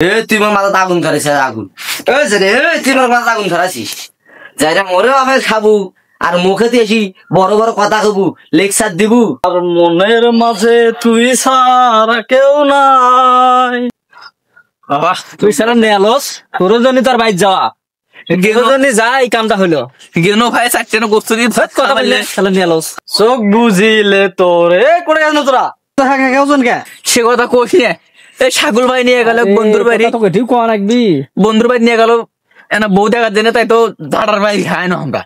তুই আমার মাথা আগুন ধরেছিস আগুন তুই আমার মাথা আগুন ধরাছিস যাইরা মরে হবে খাবো আর মুখে দিয়েছি বড় বড় কথা কবু লেকচার দিবু আর মনের মাঝে তুই সারা কেউ নাই। বাবা তুই সারা নেলস তোর জন্য তার বাইর যাওয়া গেজনি যা এই কামটা হলো গেনো ভাই চারটে গোস্ত দিয়ে কথা বললে তাহলে নেলস চোখ বুঝিলে তোরে করে গেল তোরা কেউজন কে সে কথা কইস না। এই ছাগল ভাই নিয়ে গেল বন্ধুর বাড়ি তোকে ঠিক কোয়া রাখবি বন্ধুর বাড়ি নিয়ে গেল এনা বউ দেখার জন্য তাই তো ধাড়ার ভাই খায় না আমরা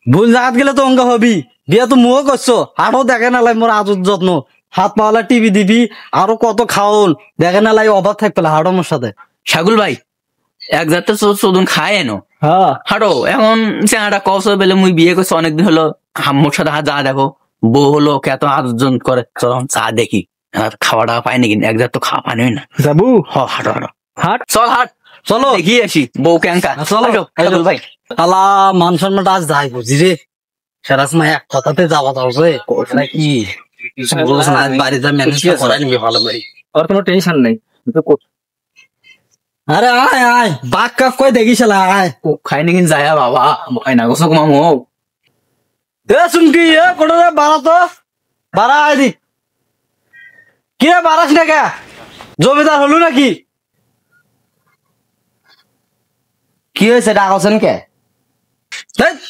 ভুল জায়গাত গেলে তো অঙ্গ হবি বিয়া তো মুও করছো আরো দেখে না লাই মোর আদর যত্ন হাত পাওয়ালা টিভি দিবি আরো কত খাওন দেখে না লাই অভাব থাকবে হাড়ো মোর সাথে ছাগল ভাই এক জাতের চোদন খায় এনো হ্যাঁ হাড়ো এখন চেহারা কস বেলে মুই বিয়ে করছি অনেকদিন হলো মোর সাথে যা দেখো বউ হলো ওকে এত আয়োজন করে চল চা দেখি আর খাওয়া দাওয়া পাই নাকি এক জাত তো খাওয়া পানি না যাবু হাঁটো হাঁটো হাট চল হাট চলো দেখি আসি বউ ক্যাঙ্কা চলো ছাগল ভাই আলা মান সম্মান আজ যাই বুঝি রে সেরা সময় এক কথাতে যাওয়া যাবে নাকি বাড়িতে ম্যানেজ করাই নিবি ভালো করে আর কোনো টেনশন নেই আরে আয় আয় বাঘ কাক কই দেখিস আয় খাই নাকি যায় বাবা ভয় না গোসক মামু এ চুমকি এ কোটা রে বাড়া তো বাড়া আয় দি কি রে বাড়াস না কে জমিদার হলো নাকি কি হয়েছে ডাকছেন কে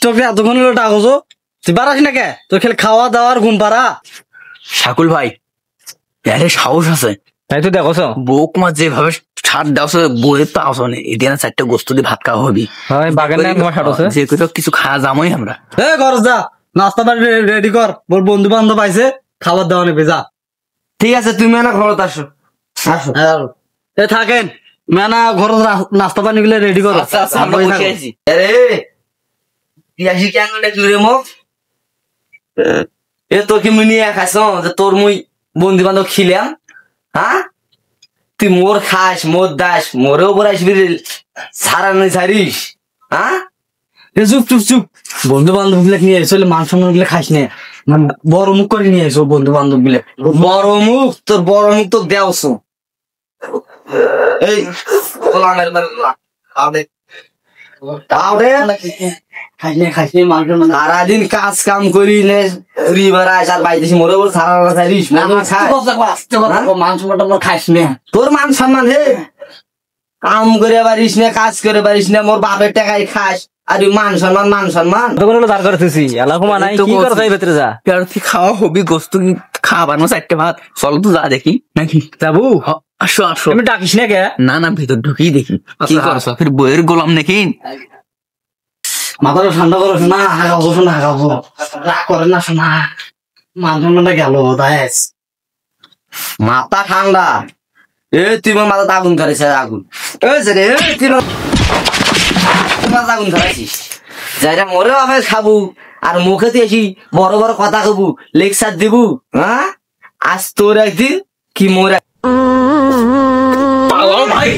তোকে এতক্ষণ হলো ডাকছ তুই বাড়াস না কে তোর খেলে খাওয়া দাওয়ার ঘুম পাড়া শাকুল ভাই আরে সাহস আছে তাই তো দেখছ বউ কুমার যেভাবে ছাড় দেওয়া বইয়ের তো আসনে এদিকে না চারটে গোস্ত দিয়ে ভাত খাওয়া হবি যে কোথাও কিছু খাওয়া যামই আমরা এ ঘর যা নাস্তা বাড়ি রেডি কর মোর বন্ধু বান্ধব আইছে খাবার দাওয়া নেবে যা ঠিক আছে তুমি না ঘরত আসো আসো এ থাকেন মেনা ঘর নাস্তা পানি গুলো রেডি করো আমরা বসে আছি আরে তুই আসি কেন জুড়ে মুখ এ তোর কি মুনি খাইছ যে তোর মুই বন্ধু বান্ধব খিলাম হ্যাঁ তুই মোর খাস মোর দাস মোরেও উপর আসবি সারা নই ছাড়িস হ্যাঁ চুপ চুপ চুপ বন্ধু বান্ধব গুলো নিয়ে এসো মান সম্মান গুলো খাইস না বড় মুখ করে নিয়ে এসো বন্ধু বান্ধব গুলো বড় মুখ তোর বড় মুখ তো দেওছ এই সারাদিন কাজ কাম করি রিভার আসার বাইতেছি মোরে বল সারা ছাড়িস মান সম্মান খাইস না তোর মান সম্মান হে কাম করে পারিস না কাজ করে পারিস না মোর বাপের টাকায় খাস আর মান সম্মান দাঁড় করতেছি খাওয়া হবি গোস্ত খাবার না চারটে ভাত চল তো যা দেখি নাকি যাবো আসো আসো আমি ডাকিস না কে না না ভিতর ঢুকি দেখি কি করছো ফির বইয়ের গোলাম নাকি মাথাটা ঠান্ডা করো না হাগাবো শোনা হাগাবো রাগ করে না শোনা মান সম্মানটা গেল দাস মাথা ঠান্ডা তুই আমার মাথা আগুন ধরেছিস আগুন তুই মাথা আগুন ধরেছিস যাইরা মরে হবে খাবো আর মুখে দিয়েছি বড় বড় কথা কবু লেকচার দিবু হ্যাঁ আজ তোর একদিন কি মোর ভাই